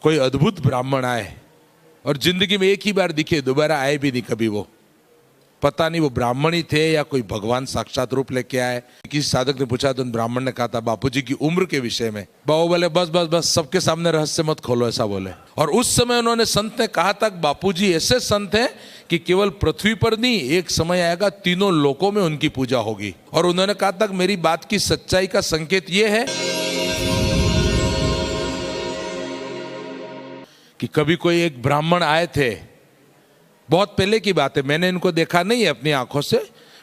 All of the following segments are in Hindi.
कोई अद्भुत ब्राह्मण आए और जिंदगी में एक ही बार दिखे, दोबारा आए भी नहीं कभी। वो पता नहीं वो ब्राह्मण ही थे या कोई भगवान साक्षात रूप लेके आए। किसी साधक ने पूछा तो उन ब्राह्मण ने कहा था बापूजी की उम्र के विषय में। बाबू बोले बस बस बस सबके सामने रहस्य मत खोलो, ऐसा बोले। और उस समय उन्होंने संत ने कहा था बापूजी ऐसे संत हैं कि केवल पृथ्वी पर नहीं, एक समय आएगा तीनों लोकों में उनकी पूजा होगी। और उन्होंने कहा था मेरी बात की सच्चाई का संकेत ये है कि कभी कोई एक ब्राह्मण आए थे, बहुत पहले की बात है, मैंने इनको देखा नहीं है अपनी आंखों से,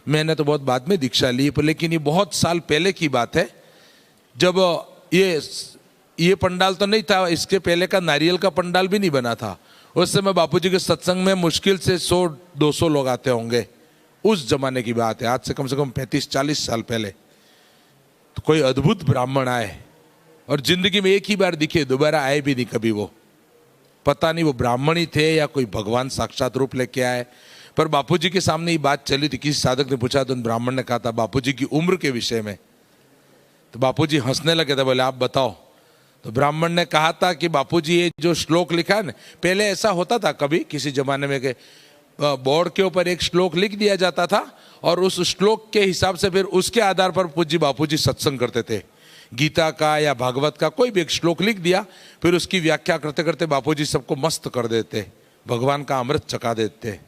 मैंने तो बहुत बाद में दीक्षा ली, पर लेकिन ये बहुत साल पहले की बात है। जब ये पंडाल तो नहीं था, इसके पहले का नारियल का पंडाल भी नहीं बना था। उस समय बापूजी के सत्संग में मुश्किल से 100-200 लोग आते होंगे। उस जमाने की बात है, आज से कम 35-40 साल पहले। तो कोई अद्भुत ब्राह्मण आए और जिंदगी में एक ही बार दिखे, दोबारा आए भी नहीं कभी। वो पता नहीं वो ब्राह्मण ही थे या कोई भगवान साक्षात रूप लेके आए। पर बापूजी के सामने ये बात चली थी। किसी साधक ने पूछा तो उन ब्राह्मण ने कहा था बापूजी की उम्र के विषय में। तो बापूजी हंसने लगे थे, बोले आप बताओ। तो ब्राह्मण ने कहा था कि बापूजी ये जो श्लोक लिखा है ना, पहले ऐसा होता था कभी किसी जमाने में कि बोर्ड के ऊपर एक श्लोक लिख दिया जाता था और उस श्लोक के हिसाब से फिर उसके आधार पर पूज्य बापूजी सत्संग करते थे। गीता का या भागवत का कोई भी एक श्लोक लिख दिया, फिर उसकी व्याख्या करते करते बापूजी सबको मस्त कर देते, भगवान का अमृत चखा देते।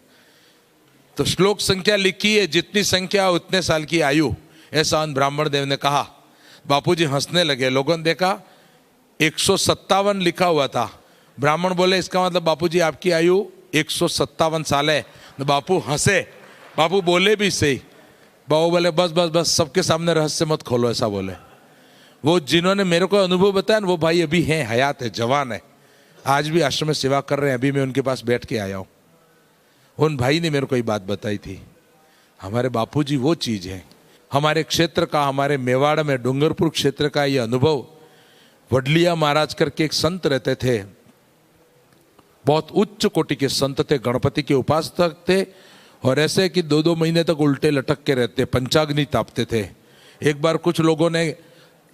तो श्लोक संख्या लिखी है, जितनी संख्या उतने साल की आयु, ऐसा उन ब्राह्मण देव ने कहा। बापूजी हंसने लगे। लोगों ने देखा 157 लिखा हुआ था। ब्राह्मण बोले इसका मतलब बापूजी आपकी आयु 157 साल है। तो बापू हंसे, बापू बोले भी सही। बाबू बोले बस बस बस सबके सामने रहस्य मत खोलो, ऐसा बोले। वो जिन्होंने मेरे को अनुभव बताया वो भाई अभी हैं, हयात है, जवान है, आज भी आश्रम में सेवा कर रहे हैं। अभी मैं उनके पास बैठ के आया हूँ। उन भाई ने मेरे को ये बात बताई थी, हमारे बापूजी वो चीज है। हमारे क्षेत्र का, हमारे मेवाड़ में डूंगरपुर क्षेत्र का ये अनुभव, वडलिया महाराज करके एक संत रहते थे, बहुत उच्च कोटि के संत थे, गणपति के उपासक थे और ऐसे कि 2-2 महीने तक उल्टे लटक के रहते, पंचाग्नि तापते थे। एक बार कुछ लोगों ने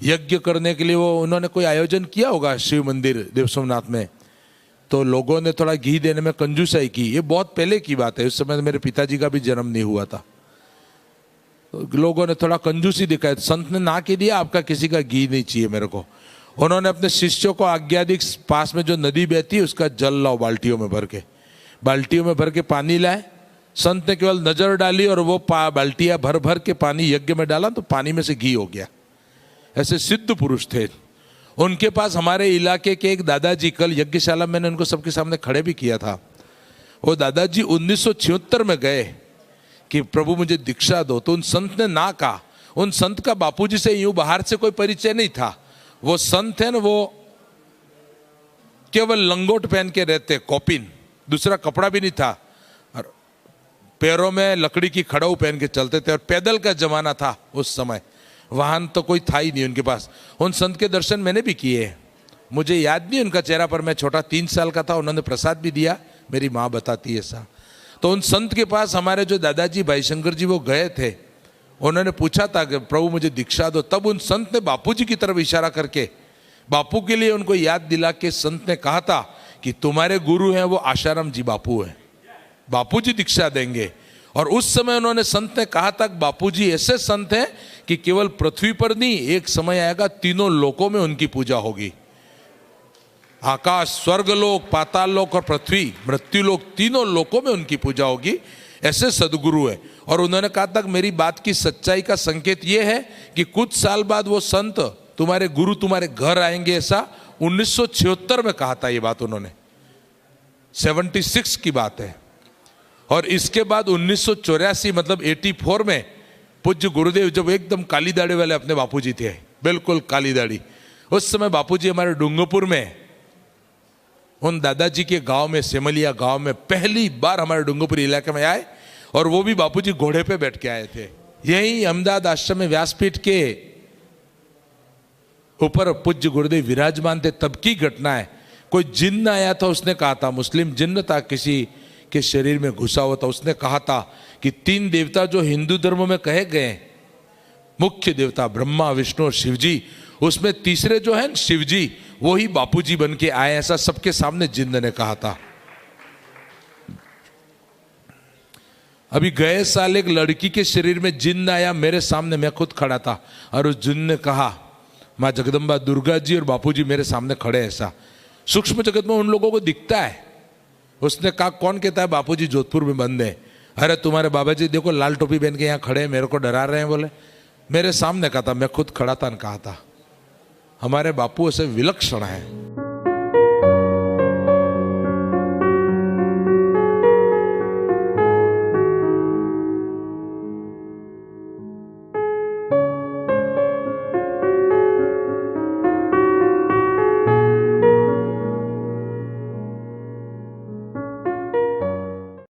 यज्ञ करने के लिए उन्होंने कोई आयोजन किया होगा शिव मंदिर देव सोमनाथ में, तो लोगों ने थोड़ा घी देने में कंजूसाई की। ये बहुत पहले की बात है, उस समय मेरे पिताजी का भी जन्म नहीं हुआ था। तो लोगों ने थोड़ा कंजूसी दिखाई, संत ने ना के दिया आपका किसी का घी नहीं चाहिए मेरे को। उन्होंने अपने शिष्यों को आज्ञा दी, पास में जो नदी बहती है उसका जल लाओ बाल्टियों में भर के। बाल्टियों में भर के पानी लाए। संत ने केवल नजर डाली और वो बाल्टियां भर भर के पानी यज्ञ में डाला तो पानी में से घी हो गया। ऐसे सिद्ध पुरुष थे। उनके पास हमारे इलाके के एक दादाजी, कल यज्ञशाला मैंने उनको सबके सामने खड़े भी किया था, वो दादाजी 1976 में गए कि प्रभु मुझे दीक्षा दो, तो उन संत ने ना कहा। उन संत का बापूजी से यूं बाहर से कोई परिचय नहीं था। वो संत है ना, वो केवल लंगोट पहन के रहते, कॉपिन, दूसरा कपड़ा भी नहीं था, और पैरों में लकड़ी की खड़ाऊ पहन के चलते थे। और पैदल का जमाना था उस समय, वाहन तो कोई था ही नहीं उनके पास। उन संत के दर्शन मैंने भी किए, मुझे याद नहीं उनका चेहरा, पर मैं छोटा 3 साल का था, उन्होंने प्रसाद भी दिया, मेरी माँ बताती है ऐसा। तो उन संत के पास हमारे जो दादाजी भाई शंकर जी वो गए थे, उन्होंने पूछा था कि प्रभु मुझे दीक्षा दो। तब उन संत ने बापूजी की तरफ इशारा करके बापू के लिए उनको याद दिला के संत ने कहा था कि तुम्हारे गुरु हैं वो आशाराम जी बापू है, बापूजी दीक्षा देंगे। और उस समय उन्होंने संत ने कहा था बापूजी ऐसे संत हैं कि केवल पृथ्वी पर नहीं, एक समय आएगा तीनों लोकों में उनकी पूजा होगी। आकाश, स्वर्गलोक, पाताल लोक और पृथ्वी, मृत्यु लोक, तीनों लोकों में उनकी पूजा होगी। ऐसे सदगुरु है। और उन्होंने कहा था मेरी बात की सच्चाई का संकेत यह है कि कुछ साल बाद वो संत तुम्हारे गुरु तुम्हारे घर आएंगे, ऐसा 1976 में कहा था। ये बात उन्होंने 76 की बात है। और इसके बाद 1984 मतलब 84 में पूज्य गुरुदेव जब एकदम काली दाढ़ी वाले अपने बापूजी थे, बिल्कुल काली दाढ़ी, उस समय बापूजी हमारे डूंगरपुर में उन दादाजी के गांव में, सेमलिया गांव में पहली बार हमारे डूंगरपुर इलाके में आए। और वो भी बापूजी घोड़े पे बैठ के आए थे। यही अहमदाबाद आश्रम में व्यासपीठ के ऊपर पूज्य गुरुदेव विराजमान थे। तब की घटना है, कोई जिन्न आया था, उसने कहा था, मुस्लिम जिन्न था, किसी के शरीर में घुसा हुआ था। उसने कहा था कि 3 देवता जो हिंदू धर्म में कहे गए, मुख्य देवता ब्रह्मा, विष्णु और शिवजी, उसमें तीसरे जो है शिवजी, वही बापूजी बन के आए, ऐसा सबके सामने जिन्न ने कहा था। अभी गए साल एक लड़की के शरीर में जिन्न आया मेरे सामने, मैं खुद खड़ा था, और उस जिन्न ने कहा माँ जगदम्बा दुर्गा जी और बापूजी मेरे सामने खड़े। ऐसा सूक्ष्म जगत में उन लोगों को दिखता है। उसने कहा कौन कहता है बापूजी जोधपुर में बंद है? अरे तुम्हारे बाबा जी देखो लाल टोपी पहन के यहाँ खड़े हैं, मेरे को डरा रहे हैं। बोले मेरे सामने कहा था, मैं खुद खड़ा था, कहा था हमारे बापू ऐसे विलक्षण है।